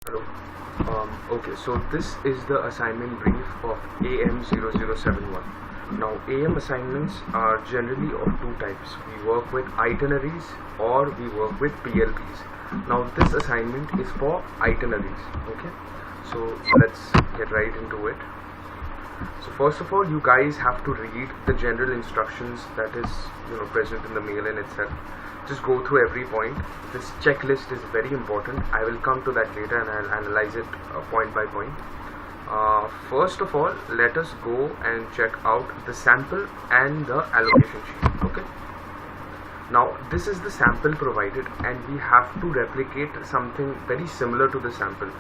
Hello. Okay, so this is the assignment brief of AM0071. Now, AM assignments are generally of two types. We work with itineraries or we work with PLPs. Now, this assignment is for itineraries. Okay, so let's get right into it. So first of all, you guys have to read the general instructions that is present in the mail in itself. Just go through every point. This checklist is very important. I will come to that later and I'll analyze it point by point. First of all, let us go and check out the sample and the allocation sheet. Okay. Now this is the sample provided and we have to replicate something very similar to the sample.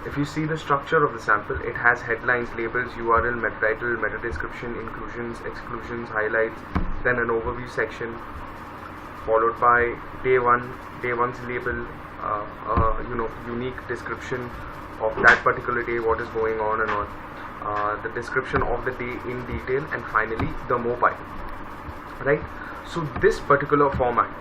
If you see the structure of the sample, it has headlines, labels, URL, meta title, meta description, inclusions, exclusions, highlights, then an overview section, followed by day one's label, unique description of that particular day, what is going on and all, the description of the day in detail, and finally the mobile. Right? So this particular format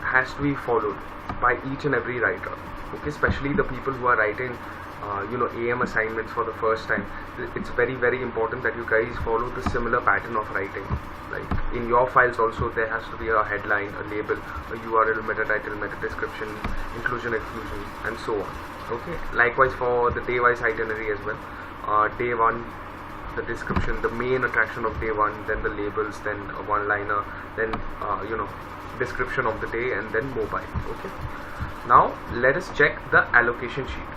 has to be followed by each and every writer. Okay, especially the people who are writing AM assignments for the first time. It's very, very important that you guys follow the similar pattern of writing. Like in your files also, there has to be a headline, a label, a URL, meta title, meta description, inclusion, exclusion, and so on. Okay, likewise for the day-wise itinerary as well. Day one, the description, the main attraction of day one, then the labels, then a one-liner, then description of the day, and then mobile. Okay, now let us check the allocation sheet.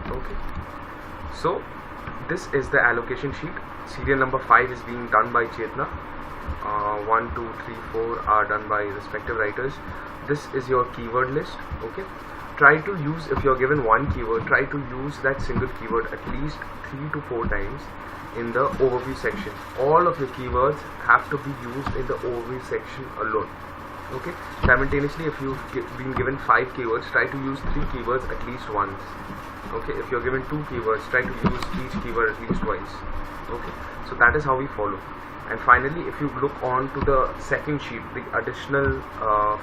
Okay, so this is the allocation sheet. Serial number 5 is being done by Chetna. 1, 2, 3, 4 are done by respective writers. This is your keyword list. Okay, try to use, if you're given one keyword, try to use that single keyword at least 3 to 4 times in the overview section. All of your keywords have to be used in the overview section alone. Okay, simultaneously, if you've been given 5 keywords, try to use 3 keywords at least once. Okay, if you're given 2 keywords, try to use each keyword at least twice. Okay, so that is how we follow. And finally, if you look on to the second sheet, the additional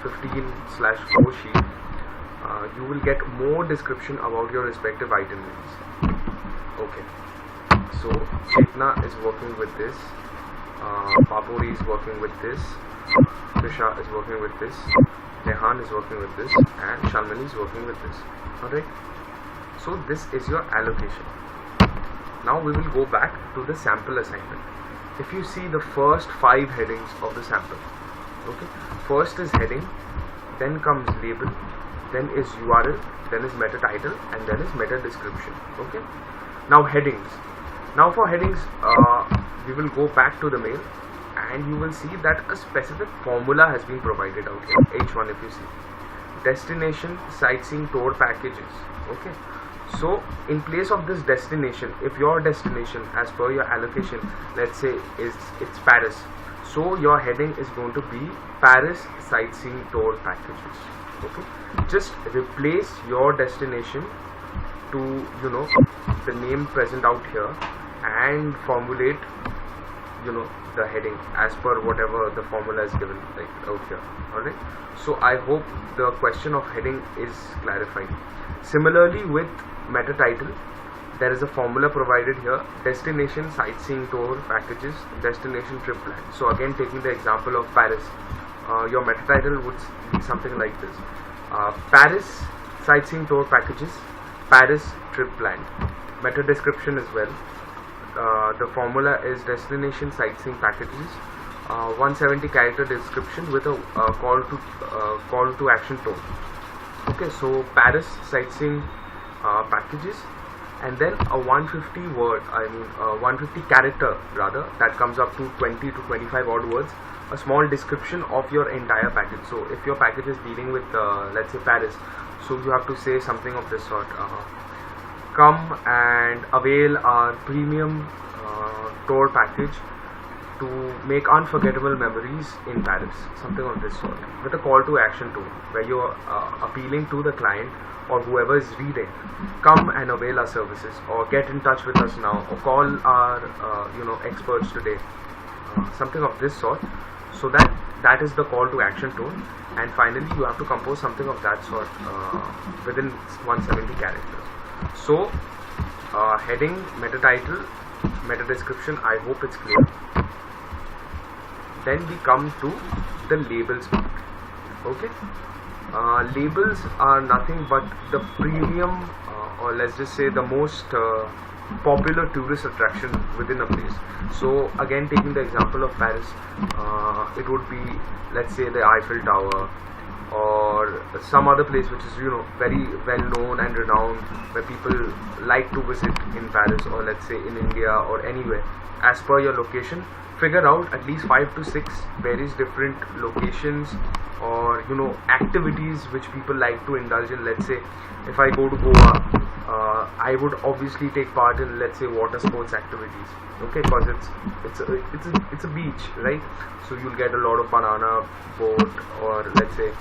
15/4 sheet, you will get more description about your respective itineraries. Okay, so Chetna is working with this, Papuri is working with this, Trisha is working with this, Rehan is working with this, and Shalmani is working with this. Alright, so this is your allocation. Now we will go back to the sample assignment. If you see the first 5 headings of the sample, okay, first is heading, then comes label, then is URL, then is meta title, and then is meta description. Okay, now headings. Now for headings, we will go back to the mail and you will see that a specific formula has been provided out here. H1, if you see, destination, sightseeing, tour packages. Okay, so in place of this destination, if your destination as per your allocation, let's say it's Paris, so your heading is going to be Paris sightseeing tour packages. Okay, just replace your destination to the name present out here and formulate the heading as per whatever the formula is given like out here. Alright, so I hope the question of heading is clarified. Similarly with meta title, there is a formula provided here: destination, sightseeing tour packages, destination trip plan. So again, taking the example of Paris, your meta title would be something like this: Paris sightseeing tour packages, Paris trip plan. Meta description as well. The formula is destination, sightseeing packages, 170 character description with a call to action tone. Okay, so Paris sightseeing packages, and then a 150 character rather, that comes up to 20 to 25 odd words, a small description of your entire package. So if your package is dealing with let's say Paris, so you have to say something of this sort: come and avail our premium tour package to make unforgettable memories in Paris, something of this sort, with a call to action tone where you are appealing to the client or whoever is reading: come and avail our services, or get in touch with us now, or call our experts today, something of this sort. So that is the call to action tone. And finally you have to compose something of that sort within 170 characters. So heading, meta title, meta description, I hope it's clear. Then we come to the labels part. Okay, labels are nothing but the premium or let's just say the most popular tourist attraction within a place. So again, taking the example of Paris, it would be, let's say, the Eiffel Tower, or some other place which is, you know, very well known and renowned, where people like to visit in Paris, or let's say in India or anywhere. As per your location, figure out at least 5 to 6 various different locations, or, you know, activities which people like to indulge in. Let's say if I go to Goa, I would obviously take part in, let's say, water sports activities, okay, because it's a beach, right? So you'll get a lot of banana boat, or let's say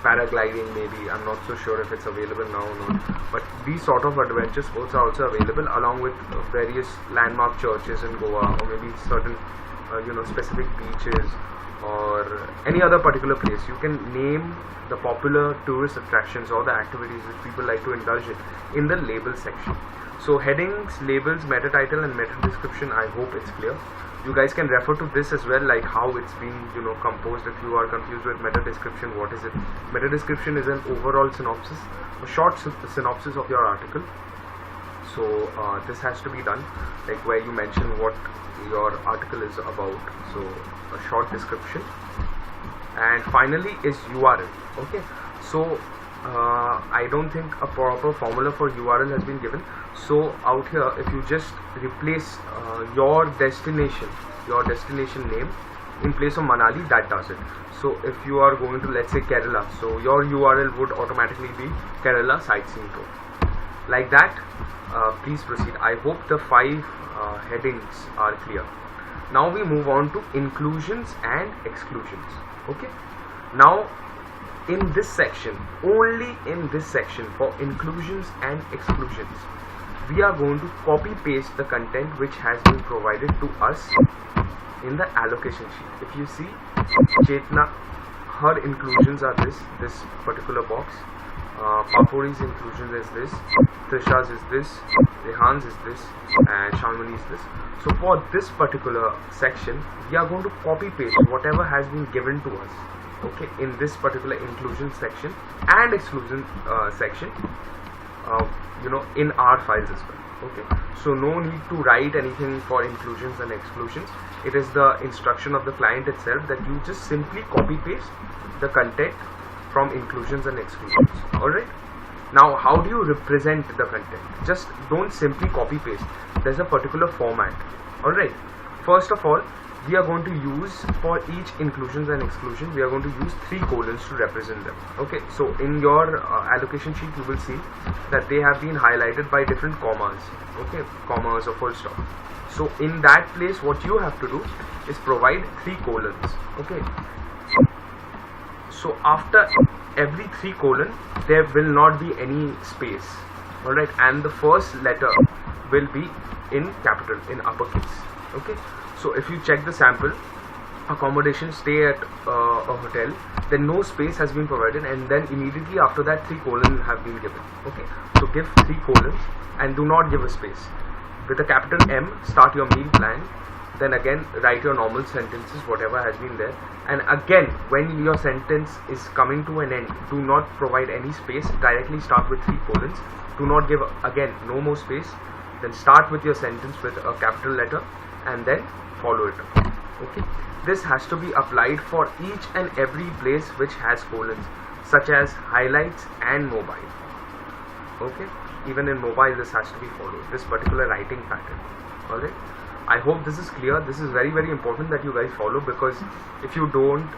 paragliding, maybe. I'm not so sure if it's available now or not, but these sort of adventure sports are also available, along with various landmark churches in Goa, or maybe certain you know, specific beaches, or any other particular place. You can name the popular tourist attractions or the activities which people like to indulge in the label section. So headings, labels, meta title and meta description, I hope it's clear. You guys can refer to this as well, like how it's been, you know, composed. If you are confused with meta description, what is it? Meta description is an overall synopsis, a short synopsis of your article. So this has to be done, like where you mention what your article is about, so a short description. And finally is URL. Okay, so I don't think a proper formula for URL has been given. So out here, if you just replace your destination name in place of Manali, that does it. So if you are going to, let's say, Kerala, so your URL would automatically be Kerala Sightseeing Tour. Like that, please proceed. I hope the 5 headings are clear. Now we move on to inclusions and exclusions. Okay, now in this section, only in this section, for inclusions and exclusions, we are going to copy paste the content which has been provided to us in the allocation sheet. If you see, Chetna, her inclusions are this particular box. Papuri's inclusion is this, Trisha's is this, Rehan's is this, and Shalmani's is this. So for this particular section, we are going to copy paste whatever has been given to us, okay, in this particular inclusion section and exclusion section, you know, in our files as well. Okay, so no need to write anything for inclusions and exclusions. It is the instruction of the client itself that you just simply copy paste the content from inclusions and exclusions. Alright, now how do you represent the content? Just don't simply copy paste. There's a particular format. Alright, first of all, we are going to use, for each inclusions and exclusion, we are going to use 3 colons to represent them. Okay, so in your allocation sheet, you will see that they have been highlighted by different commas. Okay, commas or full stop. So in that place, what you have to do is provide 3 colons. Okay, so after every 3 colon, there will not be any space. Alright, and the first letter will be in capital, in uppercase. Okay, so if you check the sample, accommodation, stay at a hotel, then no space has been provided, and then immediately after that 3 colons have been given. Okay, so give 3 colons and do not give a space. With a capital M, start your meal plan. Then again write your normal sentences, whatever has been there, and again when your sentence is coming to an end, do not provide any space. Directly start with 3 colons. Do not give, again, no more space. Then start with your sentence with a capital letter and then follow it up. Okay, this has to be applied for each and every place which has colons, such as highlights and mobile. Okay, even in mobile this has to be followed, this particular writing pattern. Alright, I hope this is clear. This is very, very important that you guys follow, because if you don't,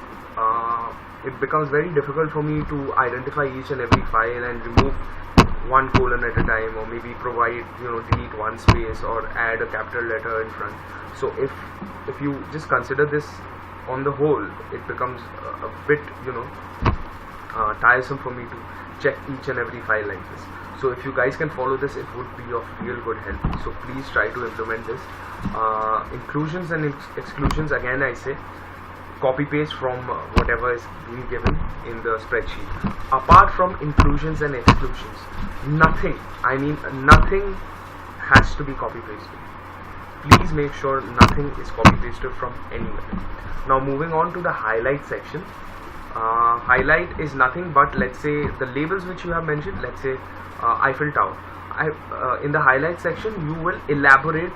it becomes very difficult for me to identify each and every file and remove 1 colon at a time, or maybe provide, you know, delete 1 space or add a capital letter in front. So if you just consider this on the whole, it becomes a bit, you know, tiresome for me to check each and every file like this. So if you guys can follow this, it would be of real good help. So please try to implement this. Inclusions and exclusions, again I say, copy paste from whatever is being given in the spreadsheet. Apart from inclusions and exclusions, nothing, I mean nothing has to be copy pasted. Please make sure nothing is copy pasted from anywhere. Now moving on to the highlight section. Highlight is nothing but, let's say, the labels which you have mentioned, let's say Eiffel Tower. In the highlight section you will elaborate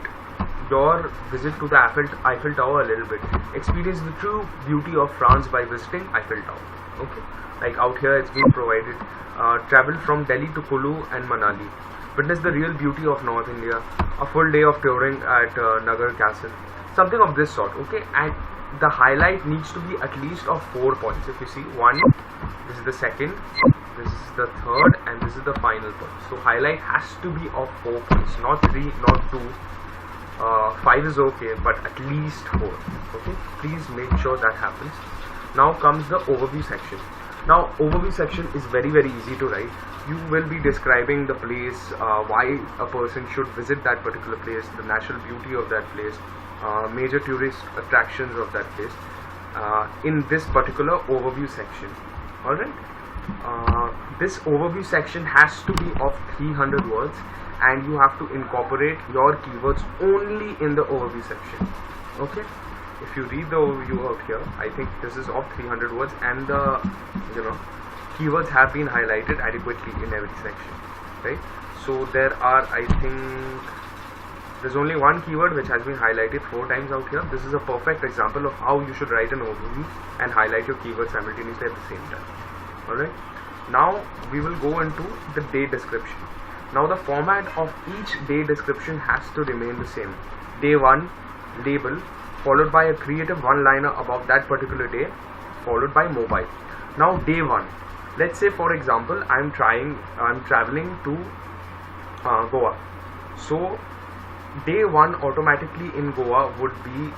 your visit to the Eiffel Tower a little bit. Experience the true beauty of France by visiting Eiffel Tower. Okay, like out here it's been provided. Travel from Delhi to Kulu and Manali. Witness the real beauty of North India. A full day of touring at Nagar Castle. Something of this sort. Okay, and the highlight needs to be at least of 4 points. If you see, 1, this is the second, this is the third, and this is the final point. So highlight has to be of 4 points, not 3, not 2. 5 is okay, but at least 4. Okay, please make sure that happens. Now comes the overview section. Now overview section is very easy to write. You will be describing the place, why a person should visit that particular place, the natural beauty of that place, major tourist attractions of that place, in this particular overview section. Alright, this overview section has to be of 300 words, and you have to incorporate your keywords only in the overview section. Okay, if you read the overview out here, I think this is of 300 words, and the keywords have been highlighted adequately in every section, right? So there are, I think there's only one keyword which has been highlighted 4 times out here. This is a perfect example of how you should write an overview and highlight your keywords simultaneously at the same time. Alright, now we will go into the day description. Now the format of each day description has to remain the same. Day 1, label, followed by a creative one-liner about that particular day, followed by mobile. Now day 1, let's say for example I'm traveling to Goa. So day 1 automatically in Goa would be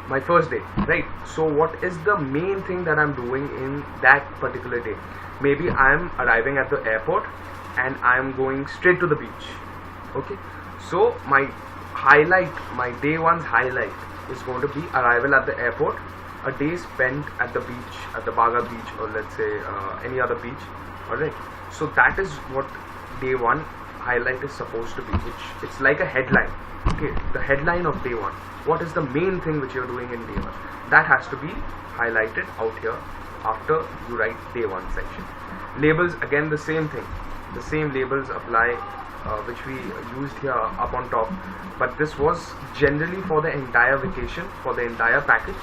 my first day, right? So what is the main thing that I'm doing in that particular day? Maybe I'm arriving at the airport and I'm going straight to the beach. Okay, so my highlight, my day 1's highlight is going to be arrival at the airport, a day spent at the beach, at the Baga beach, or let's say any other beach. Alright, so that is what day 1 highlight is supposed to be, which it's like a headline. Okay, the headline of day 1. What is the main thing which you're doing in day 1? That has to be highlighted out here after you write day 1 section. Labels, again the same thing. The same labels apply which we used here up on top, but this was generally for the entire vacation, for the entire package,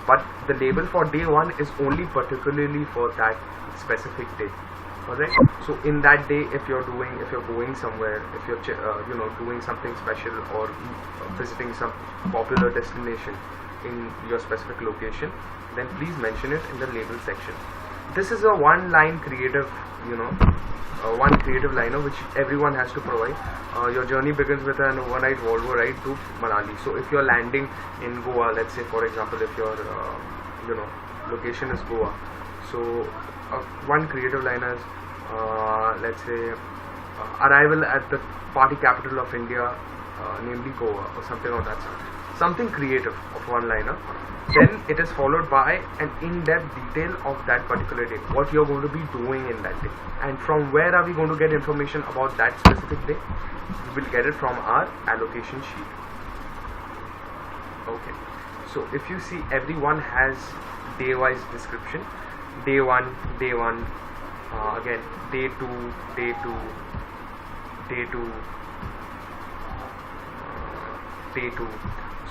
but the label for day 1 is only particularly for that specific day. Alright, so in that day, if you're going somewhere, if you're doing something special or visiting some popular destination in your specific location, then please mention it in the label section. This is a one-line creative, one creative liner which everyone has to provide. Your journey begins with an overnight Volvo ride to Manali. So if you're landing in Goa, let's say for example, if your location is Goa, so one creative liner is let's say arrival at the party capital of India, namely Goa, or something of that sort. Something creative of one liner. Then it is followed by an in-depth detail of that particular day, what you're going to be doing in that day, and from where are we going to get information about that specific day? We will get it from our allocation sheet. Okay, so if you see, everyone has day-wise description. Day 1, again day 2, day 2, day 2, day 2.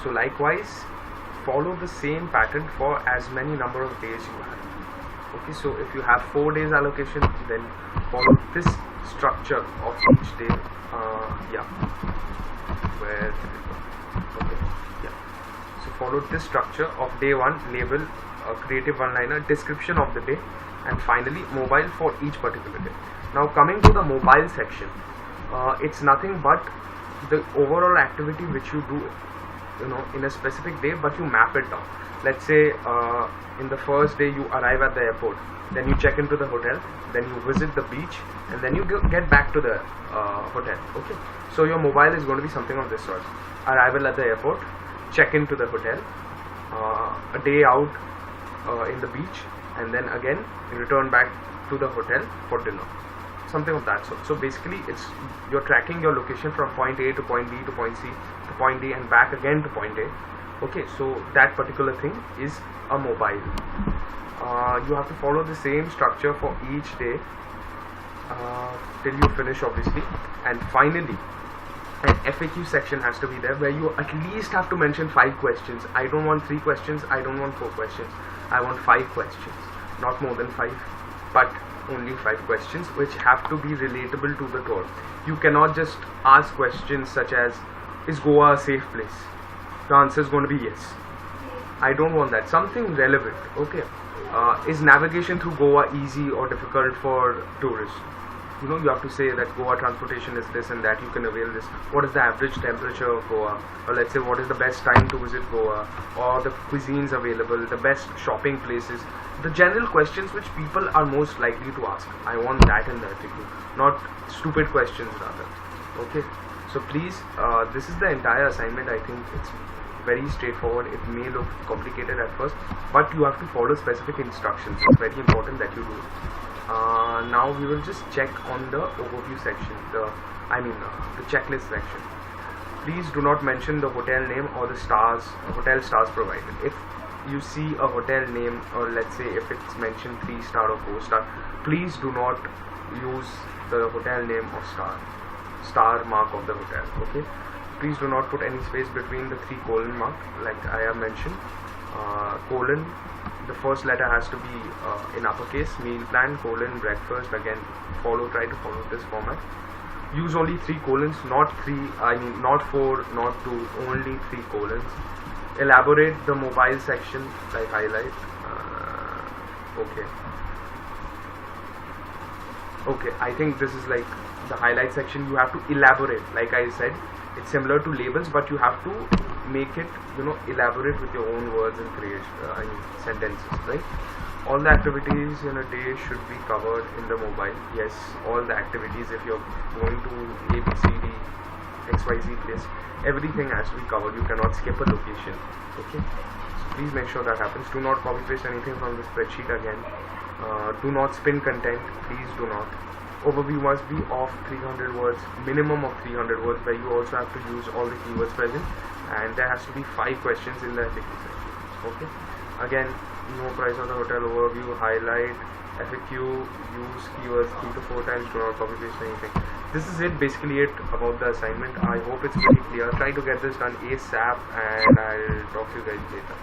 So likewise, follow the same pattern for as many number of days you have. Okay, so if you have 4 days allocation, then follow this structure of each day. So follow this structure of day 1, label, creative one-liner, description of the day, and finally mobile for each particular day. Now coming to the mobile section, it's nothing but the overall activity which you do in a specific day, but you map it down. Let's say in the first day you arrive at the airport, then you check into the hotel, then you visit the beach, and then you get back to the hotel. Okay, so your mobile is going to be something of this sort: arrival at the airport, check into the hotel, a day out in the beach, and then again return back to the hotel for dinner, something of that sort. So basically you're tracking your location from point A to point B to point C to point D and back again to point A. Okay, so that particular thing is a mobile. You have to follow the same structure for each day till you finish, obviously. And finally, an FAQ section has to be there where you at least have to mention 5 questions. I don't want 3 questions, I don't want 4 questions, I want 5 questions, not more than 5, but only 5 questions which have to be relatable to the tour. You cannot just ask questions such as, is Goa a safe place? The answer is going to be yes. I don't want that. Something relevant. Okay. Is navigation through Goa easy or difficult for tourists? You know, you have to say that Goa transportation is this and that, you can avail this. What is the average temperature of Goa? Or let's say, what is the best time to visit Goa? Or the cuisines available, the best shopping places. The general questions which people are most likely to ask. I want that in the FAQ, not stupid questions rather. Okay. So please, this is the entire assignment. I think it's very straightforward. It may look complicated at first, but you have to follow specific instructions. It's very important that you do it. Now we will just check on the overview section, the checklist section. Please do not mention the hotel name or the hotel stars provided. If you see a hotel name, or let's say if it's mentioned 3-star or 4-star, please do not use the hotel name or star mark of the hotel. Okay, please do not put any space between the 3 colon mark, like I have mentioned. Colon, the first letter has to be in uppercase. Meal plan, colon, breakfast. Again, try to follow this format. Use only 3 colons, not 4, not 2, only 3 colons. Elaborate the mobile section, like highlight. Okay, I think this is like the highlight section. You have to elaborate, like I said. It's similar to labels, but you have to make it, elaborate with your own words and create sentences, right? All the activities in a day should be covered in the mobile. Yes, all the activities. If you're going to ABCD XYZ place, everything has to be covered. You cannot skip a location. Okay, so please make sure that happens. Do not copy paste anything from the spreadsheet again. Do not spin content. Please do not. Overview must be of 300 words, minimum of 300 words, where you also have to use all the keywords present, and there has to be 5 questions in the FAQ section. Okay, again, no price of the hotel, overview, highlight, FAQ, use keywords 3 to 4 times. Do not copy paste anything. This is it, basically it about the assignment. I hope it's pretty clear. Try to get this done ASAP, and I'll talk to you guys later.